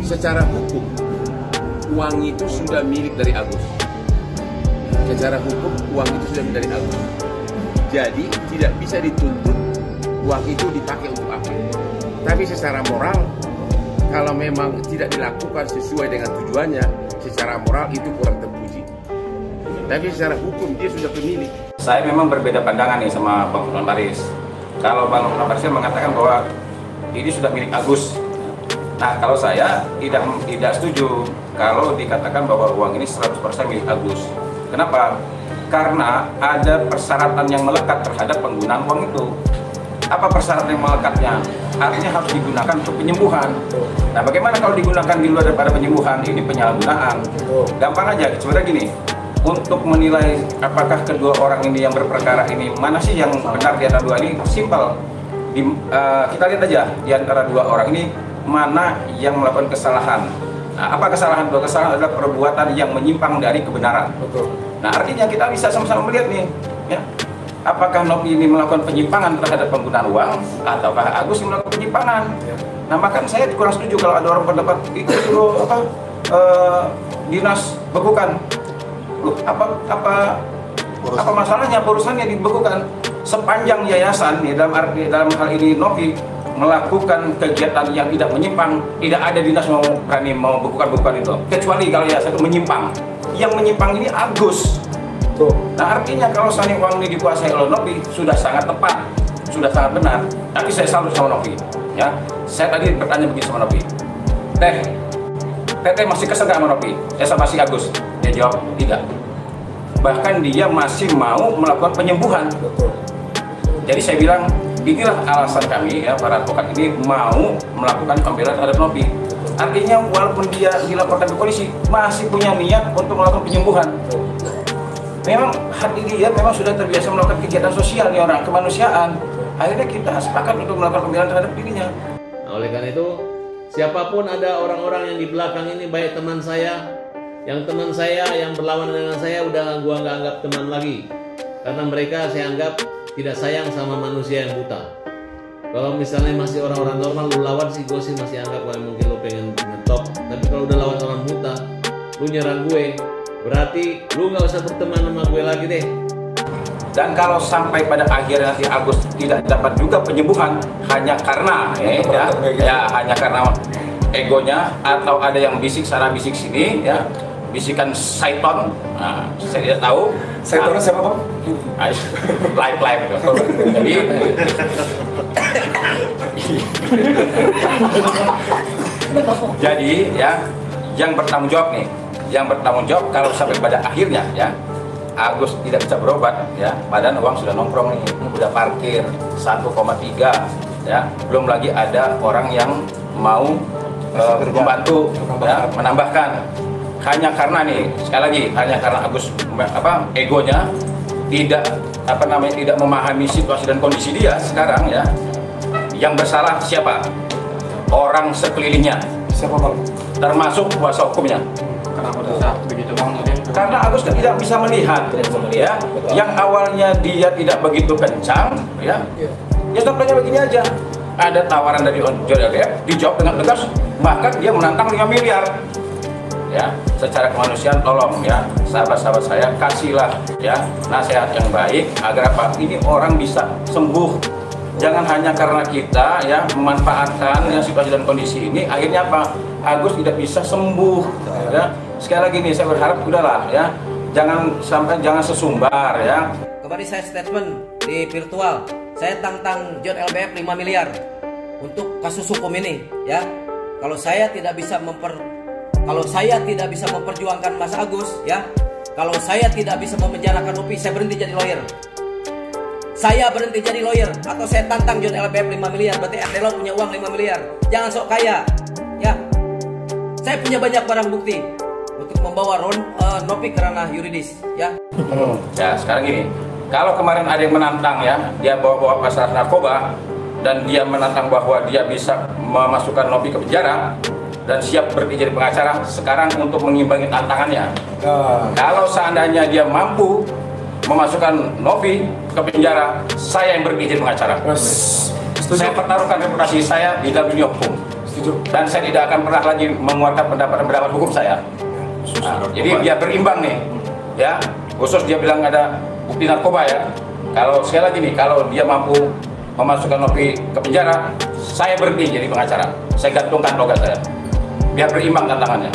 secara hukum uang itu sudah milik dari Agus. Secara hukum uang itu sudah milik dari Agus. Jadi tidak bisa dituntut uang itu dipakai untuk apa. Tapi secara moral, kalau memang tidak dilakukan sesuai dengan tujuannya, secara moral itu kurang terpuji. Tapi secara hukum dia sudah pemilik. Saya memang berbeda pandangan nih sama Bang Notaris. Kalau Bang Notaris mengatakan bahwa ini sudah milik Agus. Nah, kalau saya tidak setuju kalau dikatakan bahwa uang ini 100% milik Agus. Kenapa? Karena ada persyaratan yang melekat terhadap penggunaan uang itu. Apa persyaratan yang melekatnya? Artinya harus digunakan untuk penyembuhan. Nah, bagaimana kalau digunakan di luar daripada penyembuhan? Ini penyalahgunaan. Gampang aja, sebenarnya gini. Untuk menilai apakah kedua orang ini yang berperkara ini mana sih yang benar di antara dua ini, simpel. Kita lihat aja di antara dua orang ini mana yang melakukan kesalahan. Nah, apa kesalahan? Dua kesalahan adalah perbuatan yang menyimpang dari kebenaran. Betul. Nah, artinya kita bisa sama-sama melihat nih, ya, apakah Nopi ini melakukan penyimpangan terhadap penggunaan uang, ataukah Agus yang melakukan penyimpangan. Nah, maka saya kurang setuju kalau ada orang berpendapat itu dinas bekukan. Loh, apa masalahnya perusahaannya dibekukan sepanjang yayasan ya, dalam hal ini Nopi melakukan kegiatan yang tidak menyimpang, tidak ada dinas berani mau bekukan itu, kecuali kalau yayasan itu menyimpang. Yang menyimpang ini Agus. Tuh. Nah, artinya kalau sani uang ini dikuasai oleh Nopi sudah sangat tepat, sudah sangat benar. Tapi saya salut sama Nopi. Ya, saya tadi bertanya begini sama Nopi. Teteh masih kesel gak sama Nopi? Sama si Agus? Dia jawab tidak. Bahkan dia masih mau melakukan penyembuhan. Betul. Jadi saya bilang, inilah alasan kami ya para advokat ini mau melakukan pembelaan terhadap Nopi. Artinya walaupun dia dilaporkan ke polisi masih punya niat untuk melakukan penyembuhan. Memang hati dia memang sudah terbiasa melakukan kegiatan sosial nih orang, kemanusiaan. Akhirnya kita sepakat untuk melakukan pembelaan terhadap dirinya. Nah, oleh karena itu, siapapun ada orang-orang yang di belakang ini, baik teman saya yang berlawanan dengan saya udah gua nggak anggap teman lagi, karena mereka saya anggap tidak sayang sama manusia yang buta. Kalau misalnya masih orang-orang normal lu lawan sih, gue sih masih anggap kalau mungkin lu pengen ngetop. Tapi kalau udah lawan orang buta, lu nyerang gue, berarti lu nggak usah berteman sama gue lagi deh. Dan kalau sampai pada akhirnya si Agus tidak dapat juga penyembuhan hanya karena hanya karena egonya, atau ada yang bisik sana bisik sini ya, bisikan Saiton. Nah, saya tidak tahu Saiton siapa Bang? Live jadi ya, yang bertanggung jawab kalau sampai pada akhirnya ya Agus tidak bisa berobat ya, badan uang sudah nongkrong nih, udah parkir 1,3 ya, belum lagi ada orang yang mau membantu ya, menambahkan. Hanya karena nih, sekali lagi, hanya karena Agus egonya tidak memahami situasi dan kondisi dia sekarang ya. Yang bersalah siapa? Orang sekelilingnya. Siapa Bang? Termasuk kuasa hukumnya. Kenapa bisa begitu Bang? Karena Agus tidak bisa melihat ya. Yang awalnya dia tidak begitu kencang ya. Ya contohnya begini aja. Ada tawaran dari John LBF, dijawab dengan tegas, bahkan dia menantang 5 miliar. Ya, secara kemanusiaan tolong ya sahabat-sahabat saya, kasihlah ya nasihat yang baik agar apa ini orang bisa sembuh. Jangan hanya karena kita ya memanfaatkan ya, situasi dan kondisi ini akhirnya apa Agus tidak bisa sembuh ya. Sekali lagi nih saya berharap udahlah ya, jangan sesumbar ya. Kemarin saya statement di virtual, saya tantang John LBF 5 miliar untuk kasus hukum ini ya. Kalau saya tidak bisa memperjuangkan Mas Agus ya, kalau saya tidak bisa memenjarakan Nopi, saya berhenti jadi lawyer. Saya berhenti jadi lawyer, atau saya tantang John LBF 5 miliar, berarti RT punya uang 5 miliar. Jangan sok kaya ya. Saya punya banyak barang bukti untuk membawa Nopi ke ranah yuridis ya. Ya sekarang gini, kalau kemarin ada yang menantang ya, dia bawa masalah narkoba dan dia menantang bahwa dia bisa memasukkan Nopi ke penjara dan siap berpikir jadi pengacara, sekarang untuk mengimbangi tantangannya. Kalau seandainya dia mampu memasukkan Nopi ke penjara, saya yang berpikir pengacara. Saya pertaruhkan reputasi saya di dalam dunia hukum. Dan saya tidak akan pernah lagi mengeluarkan pendapat hukum saya. Nah, jadi biar berimbang nih, ya. Khusus dia bilang ada bukti narkoba ya. Kalau sekali lagi nih, kalau dia mampu memasukkan Nopi ke penjara, saya berhenti jadi pengacara. Saya gantungkan logat saya. Biar berimbang tantangannya.